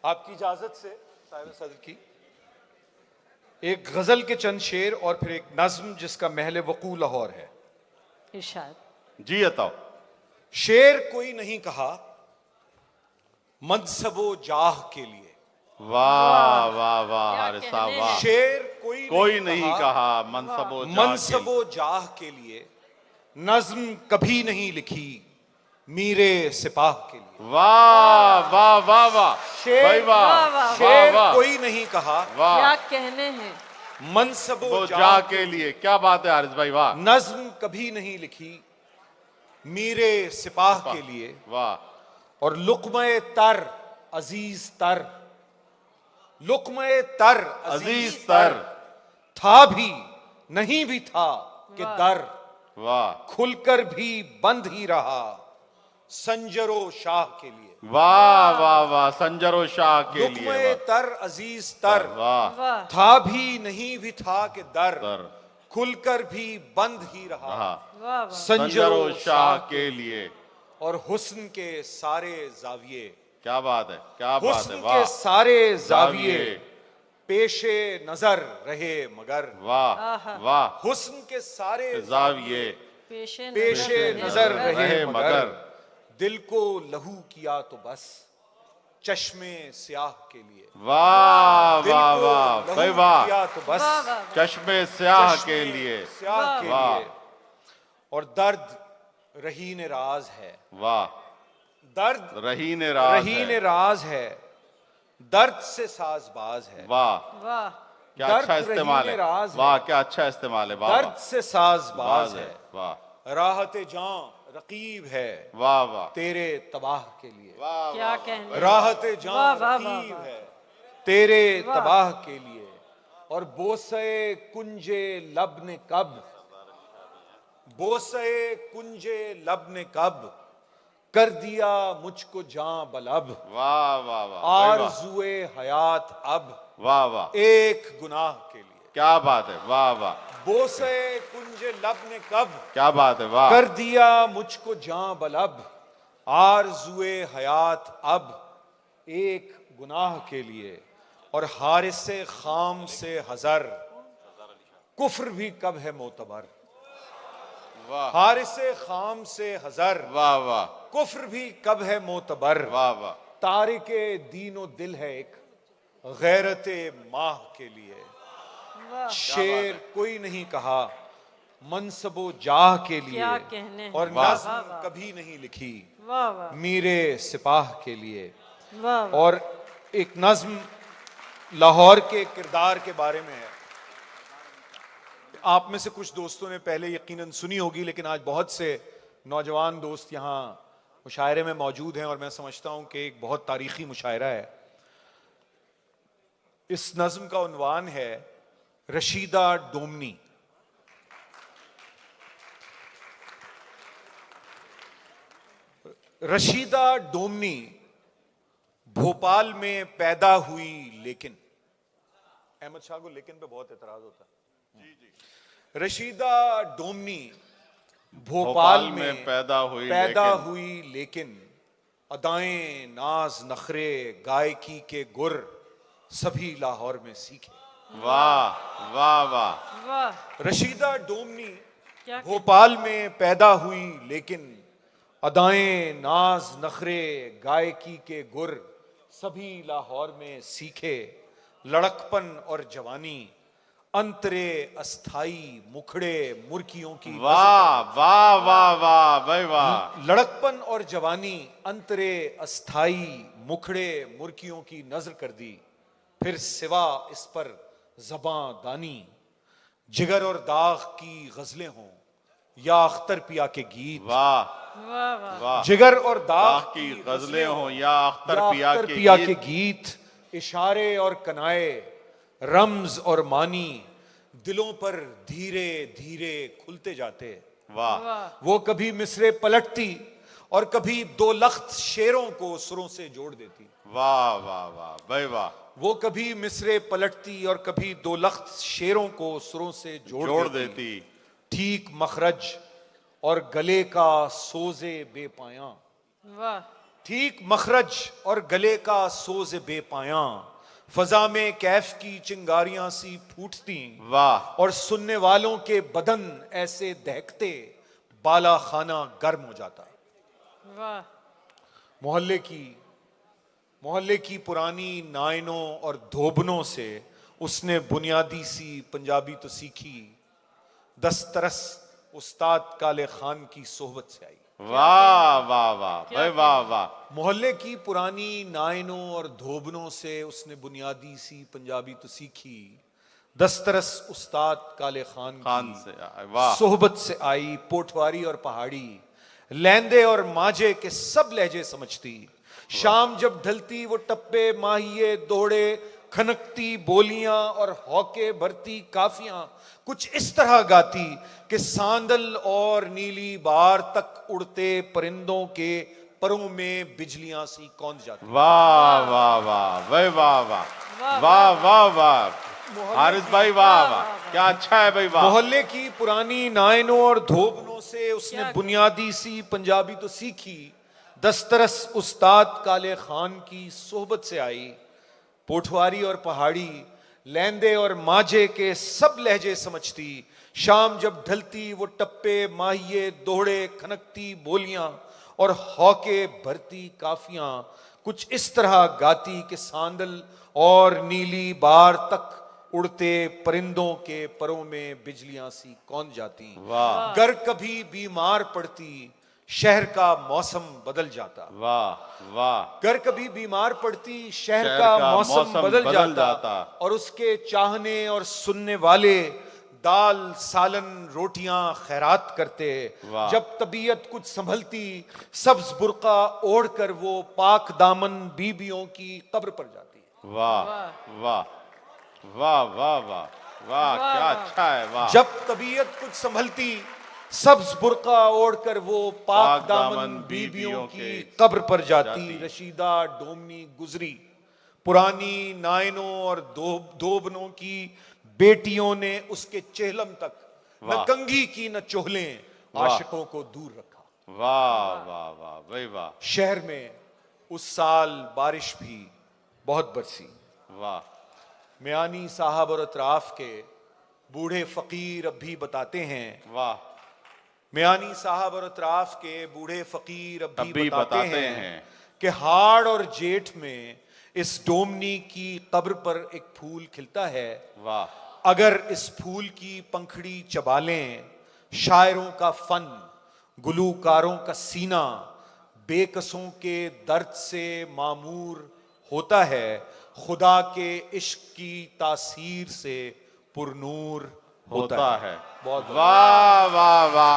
आपकी इजाजत से साहिब सदर की एक गजल के चंद शेर और फिर एक नज्म जिसका महल वकू लाहौर है। इरशाद। जी अताओ। शेर कोई नहीं कहा मनसबो जाह के लिए। वाह वाह वाह क्या हारिस कहने साहब हैं। वाह। शेर कोई नहीं कहा मनसबो जाह के मनसबो जाह के लिए। नज्म कभी नहीं लिखी मीरे सिपाह के लिए। वाह वाह वाह वाह शेर- भाई वाह वाह, वाह, शेर वाह कोई नहीं कहा वाह क्या कहने हैं। मनसबो वो जाह जा के लिए। क्या बात है हारिस भाई वाह नज्म कभी नहीं लिखी मीरे सिपाह के लिए। वाह और लुक़्मे तर अजीज तर, लुक़्मे तर अजीज तर था भी नहीं भी था कि वाह। दर वाह खुलकर भी बंद ही रहा संजरो शाह के लिए। वाह वाह वाह संजरो शाह के लिए लुक़्मे तर अजीज तर वाह वाह था भी नहीं भी था कि दर तर खुलकर भी बंद ही रहा रहा वाह वाह संजरो शाह के लिए। और हुस्न के सारे जाविये, क्या बात है क्या बात है हुस्न वाह के सारे जाविये जाविये पेशे नजर रहे मगर। वाह आहा। वाह हुस्न के सारे जाविये पेशे पेशे नजर नजर रहे रहे मगर। मगर दिल को लहू किया तो बस चश्मे स्याह के लिए। वाह दिल वाह को वाह लहू भाई वाह किया तो बस वाह वाह चश्मे स्याह चश्मे के लिए। स्याह के वाह। लिए। और दर्द रहीन राज है, वाह दर्द रहीन राज रहीन है। राज है, दर्द से साजबाज है। वाह वाह क्या दर्द अच्छा इस्तेमाल रहीन है राज है। वाह क्या अच्छा इस्तेमाल है वाह दर्द से साजबाज बाज है। है वाह राहत जां रकीब है वाह वाह तेरे तबाह के लिए। वाह क्या कहने हैं। राहत जां वाह, वाह, वाह, रकीब वाह। है तेरे वाह। तबाह के लिए। और बोसे कुंजे लब ने कब, बोसे कुंजे लब ने कब कर दिया मुझको जां बलब। वाह वाह वाह भाई वाह आरज़ुए हयात अब वाह वाह एक गुनाह के लिए। क्या बात है वाह वाह बोसे कुंजे लब ने कब क्या बात है वाह कर दिया मुझको जां बलब। आरज़ुए हयात अब एक गुनाह के लिए। और हारिसे खाम से हजर कुफ्र भी कब है मोतबर। वाह हारिसे खाम से हजर वाह वाह कुफ्र भी कब है मोतबर। वाह वाह तारिके दीनो दिल है एक गैरत माह के लिए। वाह शेर कोई नहीं कहा मनसबो जाह के लिए। क्या कहने हैं। और वाह। नज्म वाह, वाह। कभी नहीं लिखी वाह वाह मीरे सिपाह के लिए। वाह वाह और एक नज्म लाहौर के किरदार के बारे में है। आप में से कुछ दोस्तों ने पहले यकीनन सुनी होगी, लेकिन आज बहुत से नौजवान दोस्त यहाँ मुशायरे में मौजूद हैं और मैं समझता हूँ कि एक बहुत तारीखी मुशायरा है। इस नज्म का उन्वान है रशीदा डोमनी। रशीदा डोमनी भोपाल में पैदा हुई, लेकिन अहमद शाह को लेकिन पे बहुत एतराज होता है। रशीदा डोमनी भोपाल में पैदा हुई हुई लेकिन अदाएं नाज नखरे गायकी के गुर सभी लाहौर में सीखे। वाह वाह वाह वाह रशीदा डोमनी क्या भोपाल में पैदा हुई लेकिन अदाएं नाज नखरे गायकी के गुर सभी लाहौर में सीखे। लड़कपन और जवानी अंतरे अस्थाई मुखड़े मुर्कियों की वाह वाह वाह वाह भाई वाह लड़कपन और जवानी अंतरे अस्थाई मुखड़े मुर्कियों की नजर कर दी। फिर सिवा इस पर ज़बां दानी जिगर और दाग की गजलें हों या अख्तर पिया के गीत। वाह वाह वाह वाह जिगर और दाग दाग की गजलें हो या अख्तर या पिया अख्तर के पिया गीत। के गीत। इशारे और कनाए रम्ज और मानी दिलों पर धीरे धीरे खुलते जाते। वाह वाह वो कभी मिसरे पलटती और कभी दो लख्त शेरों को सुरों से जोड़ देती। वाह वाह वाह भाई वाह वो कभी मिसरे पलटती और कभी दो लख्त शेरों को सुरों से जोड़ देती। ठीक मखरज और गले का सोजे बेपाया, वाह ठीक मखरज और गले का सोज बेपाया, फजा में कैफ की चिंगारियां सी फूटती, वाह और सुनने वालों के बदन ऐसे दहकते बाला खाना गर्म हो जाता। वाह मोहल्ले की पुरानी नायनों और धोबनों से उसने बुनियादी सी पंजाबी तो सीखी, दस्तरस उस्ताद काले खान की सोहबत से आई। वाह वाह वाह भाई वाह वाह। मोहल्ले की पुरानी नायनों और धोबनों से उसने बुनियादी सी पंजाबी तो सीखी, दस्तरस उस्ताद काले खान खान की से वाह सोहबत से आई। पोठवारी और पहाड़ी, लैंदे और माजे के सब लहजे समझती। शाम जब ढलती वो टप्पे माहिए दौड़े, खनकती बोलियां और हौके भरती काफियां कुछ इस तरह गाती कि सांदल और नीली बार तक उड़ते परिंदों के परों में बिजलियां सी कौंध जाती। वाह वाह वाह भाई वाह वाह वाह वाह वाह। हारिस भाई वाह वाह, क्या अच्छा है भाई वाह। मोहल्ले की पुरानी नायनों और धोबनों से उसने क्या- बुनियादी सी पंजाबी तो सीखी, दस्तरस उस्ताद काले खान की सोहबत से आई। पोठवारी और पहाड़ी, लैंदे और माजे के सब लहजे समझती। शाम जब ढलती वो टप्पे माहिए दोहड़े खनकती बोलियां और हौके भरती काफियां कुछ इस तरह गाती कि सांदल और नीली बार तक उड़ते परिंदों के परों में बिजलियां सी कौंध जाती। वाह गर कभी बीमार पड़ती शहर का मौसम बदल जाता। वाह वाह। गर कभी बीमार पड़ती शहर का मौसम बदल जाता और उसके चाहने और सुनने वाले दाल सालन रोटियां खैरात करते। वाह। जब तबीयत कुछ संभलती सब्ज बुर्का ओढ़कर वो पाक दामन बीबियों की कब्र पर जाती। वाह वाह वाह वाह वाह वाह, क्या अच्छा है वाह। जब तबीयत कुछ संभलती सब्ज बुर्का ओढ़कर वो पाक दामन बीबियों की कब्र पर जाती। रशीदा डोमनी गुजरी, पुरानी नायनों और दोबनों की बेटियों ने उसके चेहलम तक न वाह। कंघी की न चोहलें, वाह। आशिकों को दूर रखा। वाह वाह वाह भाई वाह। शहर में उस साल बारिश भी बहुत बरसी। वाह मियानी साहब और अतराफ के बूढ़े फकीर अब भी बताते हैं, वाह। मियानी साहब और अतराफ के बूढ़े फकीर अब तब भी बताते हैं कि हाड़ और जेठ में इस डोमनी की कब्र पर एक फूल खिलता है। वाह अगर इस फूल की पंखड़ी चबा लें, शायरों का फन गुलूकारों का सीना बेकसों के दर्द से मामूर होता है, खुदा के इश्क की तासीर से पुरनूर होता है। बहुत वाह वाह वाह।